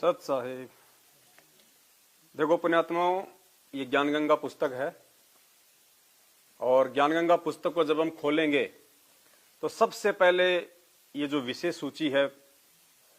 सत साहिब। देखो पुण्यात्माओं, ये ज्ञान गंगा पुस्तक है और ज्ञान गंगा पुस्तक को जब हम खोलेंगे तो सबसे पहले ये जो विशेष सूची है,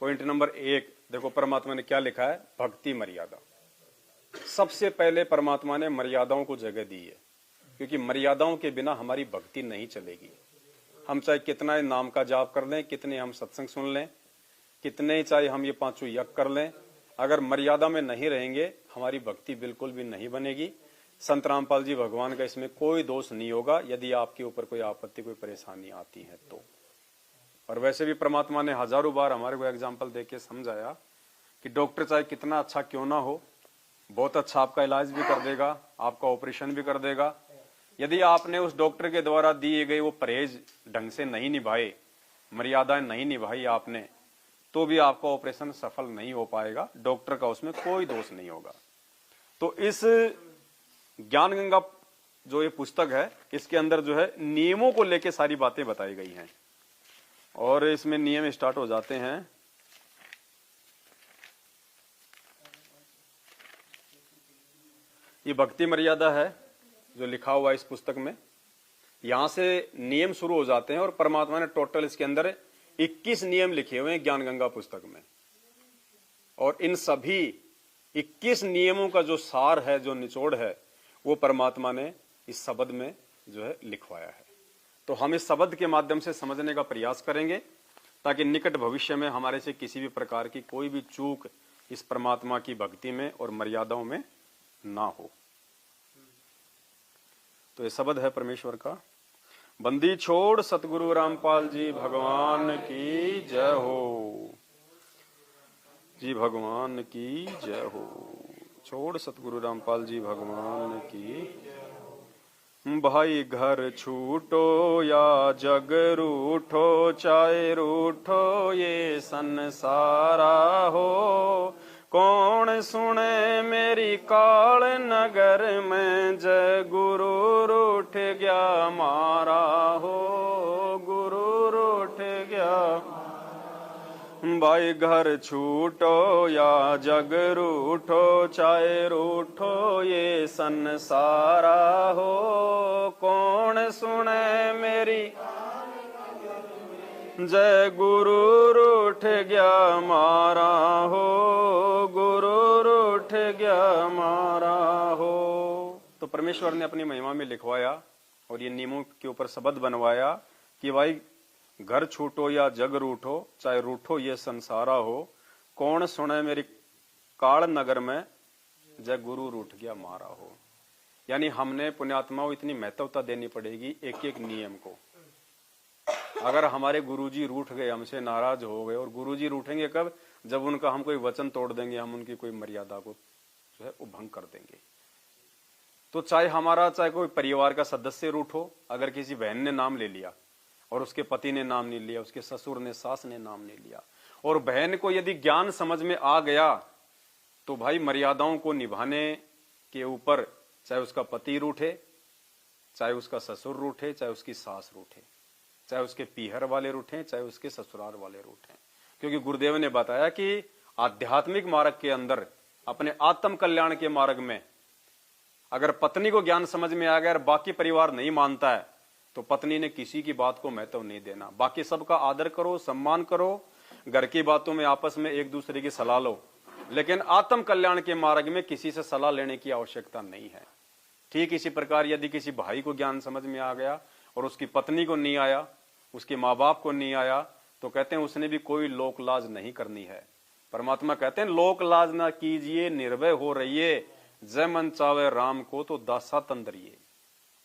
पॉइंट नंबर 1, देखो परमात्मा ने क्या लिखा है, भक्ति मर्यादा। सबसे पहले परमात्मा ने मर्यादाओं को जगह दी है, क्योंकि मर्यादाओं के बिना हमारी भक्ति नहीं चलेगी। हम चाहे कितना नाम का जाप कर लें, कितने हम सत्संग सुन लें, कितने चाहे हम ये 5 यज्ञ कर लें, अगर मर्यादा में नहीं रहेंगे हमारी भक्ति बिल्कुल भी नहीं बनेगी। संत रामपाल जी भगवान का इसमें कोई दोष नहीं होगा यदि आपके ऊपर कोई आपत्ति, कोई परेशानी आती है तो। और वैसे भी परमात्मा ने हजारों बार हमारे को एग्जाम्पल देके समझाया कि डॉक्टर चाहे कितना अच्छा क्यों ना हो, बहुत अच्छा आपका इलाज भी कर देगा, आपका ऑपरेशन भी कर देगा। यदि आपने उस डॉक्टर के द्वारा दिए गए वो परहेज ढंग से नहीं निभाए, मर्यादाएं नहीं निभाई आपने, तो भी आपका ऑपरेशन सफल नहीं हो पाएगा। डॉक्टर का उसमें कोई दोष नहीं होगा। तो इस ज्ञान गंगा जो ये पुस्तक है, इसके अंदर जो है नियमों को लेके सारी बातें बताई गई हैं और इसमें नियम स्टार्ट हो जाते हैं। ये भक्ति मर्यादा है जो लिखा हुआ है इस पुस्तक में, यहां से नियम शुरू हो जाते हैं और परमात्मा ने टोटल इसके अंदर 21 नियम लिखे हुए हैं ज्ञान गंगा पुस्तक में। और इन सभी 21 नियमों का जो सार है, जो निचोड़ है, वो परमात्मा ने इस शब्द में जो है लिखवाया है। तो हम इस शब्द के माध्यम से समझने का प्रयास करेंगे ताकि निकट भविष्य में हमारे से किसी भी प्रकार की कोई भी चूक इस परमात्मा की भक्ति में और मर्यादाओं में ना हो। तो ये शब्द है परमेश्वर का। बंदी छोड़ सतगुरु रामपाल जी भगवान की जय हो, जी भगवान की जय हो। छोड़ सतगुरु रामपाल जी भगवान की। भाई घर छूटो या जग रूठो, चाहे रूठो ये संसारा हो, कौन सुने मेरी काल नगर में, जय गुरु रूठ गया मारा हो, गुरु रूठ गया। भाई घर छूटो या जग रूठो, चाहे रूठो ये संसारा हो, कौन सुने मेरी, जय गुरु रूठ गया मारा हो, गुरु रूठ गया मारा हो। तो परमेश्वर ने अपनी महिमा में लिखवाया और ये नियमों के ऊपर शब्द बनवाया कि भाई घर छूटो या जग रूठो, चाहे रूठो ये संसारा हो, कौन सुने मेरी काल नगर में, जय गुरु रूठ गया मारा हो। यानी हमने पुण्यात्माओं इतनी महत्वता देनी पड़ेगी एक एक नियम को। अगर हमारे गुरुजी रूठ गए, हमसे नाराज हो गए, और गुरुजी रूठेंगे कब, जब उनका हम कोई वचन तोड़ देंगे, हम उनकी कोई मर्यादा को जो है भंग कर देंगे। तो चाहे कोई परिवार का सदस्य रूठो, अगर किसी बहन ने नाम ले लिया और उसके पति ने नाम नहीं लिया, उसके ससुर ने, सास ने नाम नहीं लिया, और बहन को यदि ज्ञान समझ में आ गया तो भाई मर्यादाओं को निभाने के ऊपर चाहे उसका पति रूठे, चाहे उसका ससुर रूठे, चाहे उसकी सास रूठे, चाहे उसके पीहर वाले रूठे, चाहे उसके ससुराल वाले रूठे, क्योंकि गुरुदेव ने बताया कि आध्यात्मिक मार्ग के अंदर, अपने आत्म कल्याण के मार्ग में, अगर पत्नी को ज्ञान समझ में आ गया और बाकी परिवार नहीं मानता है तो पत्नी ने किसी की बात को महत्व नहीं देना। बाकी सबका आदर करो, सम्मान करो, घर की बातों में आपस में एक दूसरे की सलाह लो, लेकिन आत्म कल्याण के मार्ग में किसी से सलाह लेने की आवश्यकता नहीं है। ठीक इसी प्रकार यदि किसी भाई को ज्ञान समझ में आ गया और उसकी पत्नी को नहीं आया, उसके माँ बाप को नहीं आया, तो कहते हैं उसने भी कोई लोक लाज नहीं करनी है। परमात्मा कहते हैं लोक लाज ना कीजिए, निर्भय हो रहिए, जय मन चावे राम को तो दासा तंदरिए।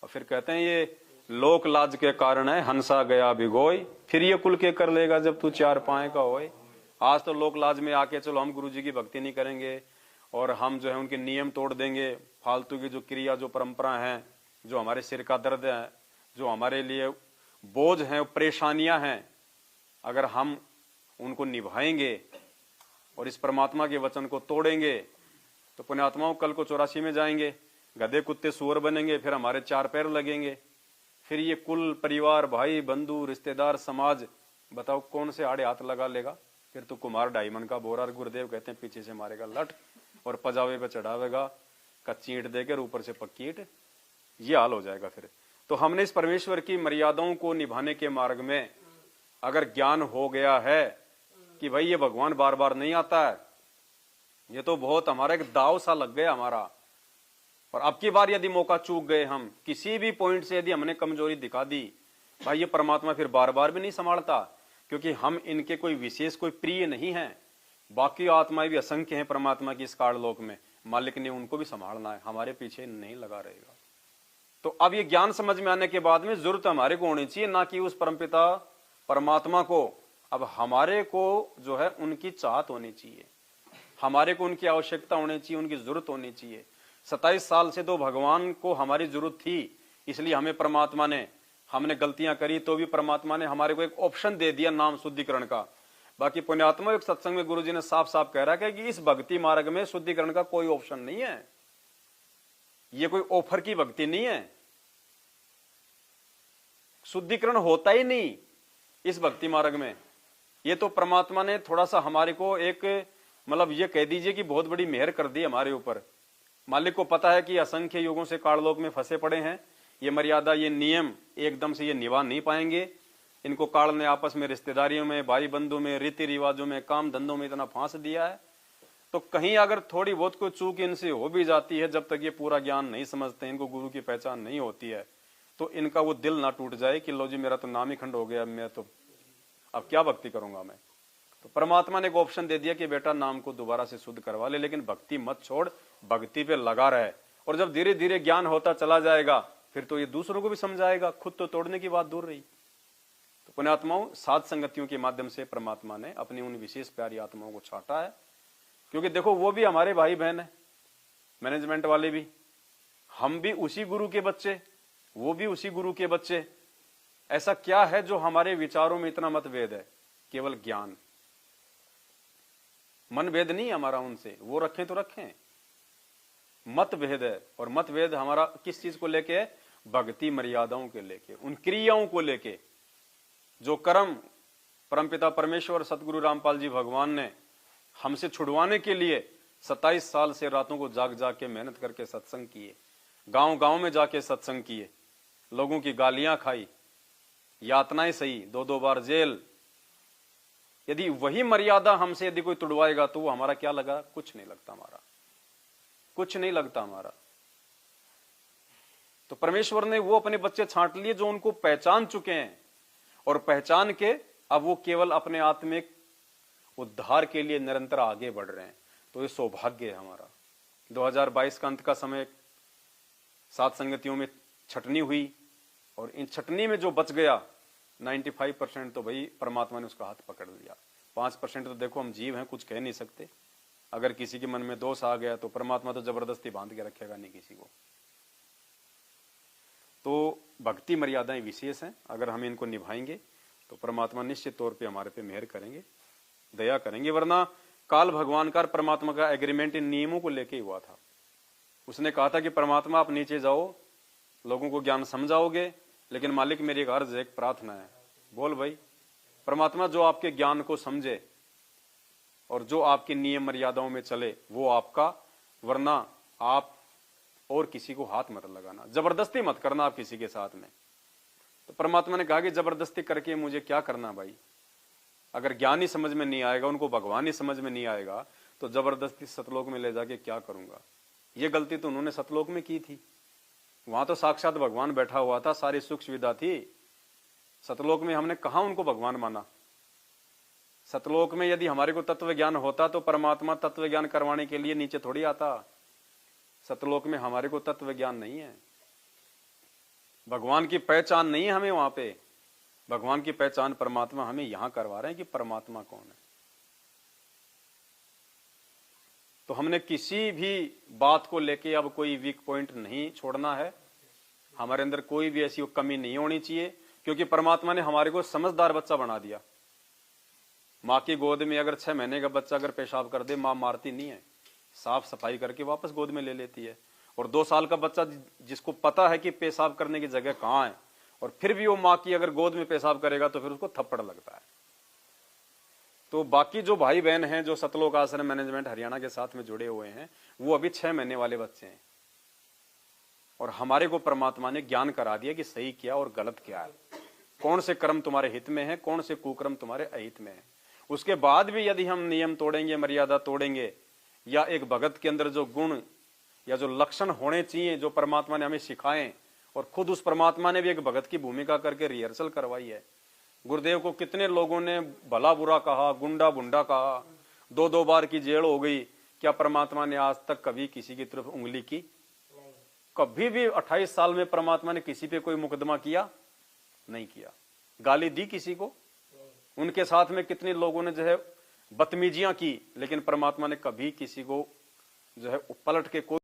और फिर कहते हैं ये लोक लाज के कारण है हंसा गया भिगोय, फिर ये कुल के कर लेगा जब तू 4 पाए का होए। आज तो लोक लाज में आके चलो हम गुरुजी की भक्ति नहीं करेंगे और हम जो है उनके नियम तोड़ देंगे, फालतू की जो क्रिया, जो परंपरा है, जो हमारे सिर का दर्द है, जो हमारे लिए बोझ है, परेशानियां हैं, अगर हम उनको निभाएंगे और इस परमात्मा के वचन को तोड़ेंगे तो पुण्यात्माओं कल को 84 में जाएंगे, गधे कुत्ते सुअर बनेंगे, फिर हमारे 4 पैर लगेंगे, फिर ये कुल परिवार, भाई बंधु, रिश्तेदार, समाज, बताओ कौन से आड़े हाथ लगा लेगा। फिर तो कुमार डायमंड का बोरा, गुरुदेव कहते हैं पीछे से मारेगा लट और पजावे पे चढ़ावेगा कच्ची ईंट देकर ऊपर से पक्की ईंट, ये हाल हो जाएगा फिर। तो हमने इस परमेश्वर की मर्यादाओं को निभाने के मार्ग में अगर ज्ञान हो गया है कि भाई ये भगवान बार बार नहीं आता है, ये तो बहुत हमारा एक दाव सा लग गया हमारा, और अब की बार यदि मौका चूक गए हम किसी भी पॉइंट से, यदि हमने कमजोरी दिखा दी, भाई ये परमात्मा फिर बार बार भी नहीं संभालता, क्योंकि हम इनके कोई विशेष कोई प्रिय नहीं है। बाकी आत्माएं भी असंख्य हैं परमात्मा की इस काललोक में, मालिक ने उनको भी संभालना है, हमारे पीछे नहीं लगा रहेगा। तो अब ये ज्ञान समझ में आने के बाद में जरूरत हमारे को होनी चाहिए, ना कि उस परमपिता परमात्मा को, अब हमारे को जो है उनकी चाहत होनी चाहिए, हमारे को उनकी आवश्यकता होनी चाहिए, उनकी जरूरत होनी चाहिए। 27 साल से तो भगवान को हमारी जरूरत थी, इसलिए हमें परमात्मा ने, हमने गलतियां करी तो भी परमात्मा ने हमारे को एक ऑप्शन दे दिया नाम शुद्धिकरण का। बाकी पुण्यात्मा एक सत्संग में गुरुजी ने साफ साफ कह रहा है कि इस भक्ति मार्ग में शुद्धिकरण का कोई ऑप्शन नहीं है, ये कोई ऑफर की भक्ति नहीं है, शुद्धिकरण होता ही नहीं इस भक्ति मार्ग में। ये तो परमात्मा ने थोड़ा सा हमारे को एक, मतलब ये कह दीजिए कि बहुत बड़ी मेहर कर दी हमारे ऊपर। मालिक को पता है कि असंख्य युगों से काललोक में फंसे पड़े हैं, ये मर्यादा, ये नियम एकदम से ये निभा नहीं पाएंगे, इनको काल ने आपस में रिश्तेदारियों में, भाई बंधु में, रीति रिवाजों में, काम धंधों में इतना फांस दिया है। तो कहीं अगर थोड़ी बहुत कोई चूक इनसे हो भी जाती है, जब तक ये पूरा ज्ञान नहीं समझते, इनको गुरु की पहचान नहीं होती है, तो इनका वो दिल ना टूट जाए कि लो जी मेरा तो नाम ही खंड हो गया, मैं तो अब क्या भक्ति करूंगा मैं। तो परमात्मा ने एक ऑप्शन दे दिया कि बेटा नाम को दोबारा से शुद्ध करवा ले, लेकिन भक्ति मत छोड़, भक्ति पे लगा रहे। और जब धीरे धीरे ज्ञान होता चला जाएगा, फिर तो ये दूसरों को भी समझाएगा, खुद तो तोड़ने की बात दूर रही। तो पुण्यात्माओं, साध संगतियों के माध्यम से परमात्मा ने अपनी उन विशेष प्यारी आत्माओं को छाटा है, क्योंकि देखो वो भी हमारे भाई बहन है, मैनेजमेंट वाले भी, हम भी उसी गुरु के बच्चे, वो भी उसी गुरु के बच्चे। ऐसा क्या है जो हमारे विचारों में इतना मतभेद है? केवल ज्ञान, मनभेद नहीं हमारा उनसे, वो रखें तो रखें, मतभेद है। और मतभेद हमारा किस चीज को लेके है? भक्ति मर्यादाओं के लेके, उन क्रियाओं को लेके, जो कर्म परमपिता परमेश्वर सतगुरु रामपाल जी भगवान ने हमसे छुड़वाने के लिए 27 साल से रातों को जाग जाग के मेहनत करके सत्संग किए, गांव गांव में जाके सत्संग किए, लोगों की गालियां खाई, यातनाएं सही, 2-2 बार जेल। यदि वही मर्यादा हमसे यदि कोई तुड़वाएगा तो वो हमारा क्या लगा? कुछ नहीं लगता हमारा, कुछ नहीं लगता हमारा। तो परमेश्वर ने वो अपने बच्चे छांट लिए जो उनको पहचान चुके हैं, और पहचान के अब वो केवल अपने आत्मिक उद्धार के लिए निरंतर आगे बढ़ रहे हैं। तो ये सौभाग्य है हमारा। 2022 का अंत का समय, साध संगतियों में छटनी हुई, और इन छटनी में जो बच गया 95% तो भाई परमात्मा ने उसका हाथ पकड़ लिया। 5% तो देखो हम जीव हैं, कुछ कह नहीं सकते। अगर किसी के मन में दोष आ गया तो परमात्मा तो जबरदस्ती बांध के रखेगा नहीं किसी को। तो भक्ति मर्यादाएं विशेष हैं, अगर हम इनको निभाएंगे तो परमात्मा निश्चित तौर पे हमारे पे मेहर करेंगे, दया करेंगे। वरना काल भगवान का प्रार्थना का एग्रीमेंट इन नियमों को लेके हुआ था। उसने कहा था कि परमात्मा आप नीचे जाओ, लोगों को ज्ञान समझाओगे, लेकिन मालिक मेरी एक अर्ज, एक प्रार्थना है। बोल भाई। परमात्मा जो आपके ज्ञान को समझे और जो आपके नियम मर्यादाओं में चले वो आपका, वरना आप और किसी को हाथ मत लगाना, जबरदस्ती मत करना आप किसी के साथ में। तो परमात्मा ने कहा कि जबरदस्ती करके मुझे क्या करना भाई? अगर ज्ञान ही समझ में नहीं आएगा, उनको भगवान ही समझ में नहीं आएगा, तो जबरदस्ती सतलोक में ले जाके क्या करूंगा? ये गलती तो उन्होंने सतलोक में की थी, वहां तो साक्षात भगवान बैठा हुआ था, सारी सुख सुविधा थी। सतलोक में हमने कहां उनको भगवान माना? सतलोक में यदि हमारे को तत्व ज्ञान होता तो परमात्मा तत्व ज्ञान करवाने के लिए नीचे थोड़ी आता। सतलोक में हमारे को तत्व ज्ञान नहीं है, भगवान की पहचान नहीं है हमें वहां पे। भगवान की पहचान परमात्मा हमें यहां करवा रहे हैं कि परमात्मा कौन है। तो हमने किसी भी बात को लेके अब कोई वीक पॉइंट नहीं छोड़ना है, हमारे अंदर कोई भी ऐसी कमी नहीं होनी चाहिए, क्योंकि परमात्मा ने हमारे को समझदार बच्चा बना दिया। माँ की गोद में अगर 6 महीने का बच्चा अगर पेशाब कर दे, माँ मारती नहीं है, साफ सफाई करके वापस गोद में ले लेती है। और 2 साल का बच्चा जिसको पता है कि पेशाब करने की जगह कहाँ है, और फिर भी वो माँ की अगर गोद में पेशाब करेगा तो फिर उसको थप्पड़ लगता है। तो बाकी जो भाई बहन हैं जो सतलोक आश्रम मैनेजमेंट हरियाणा के साथ में जुड़े हुए हैं, वो अभी 6 महीने वाले बच्चे हैं, और हमारे को परमात्मा ने ज्ञान करा दिया कि सही क्या और गलत क्या है, कौन से कर्म तुम्हारे हित में है, कौन से कुकर्म तुम्हारे अहित में है। उसके बाद भी यदि हम नियम तोड़ेंगे, मर्यादा तोड़ेंगे, या एक भगत के अंदर जो गुण या जो लक्षण होने चाहिए जो परमात्मा ने हमें सिखाए, और खुद उस परमात्मा ने भी एक भगत की भूमिका करके रिहर्सल करवाई है। गुरुदेव को कितने लोगों ने भला बुरा कहा, गुंडा बुंडा कहा, 2-2 बार की जेल हो गई। क्या परमात्मा ने आज तक कभी किसी की तरफ उंगली की? कभी भी 28 साल में परमात्मा ने किसी पे कोई मुकदमा किया? नहीं किया। गाली दी किसी को? उनके साथ में कितने लोगों ने जो है बदतमीजियां की, लेकिन परमात्मा ने कभी किसी को जो है पलट के कोई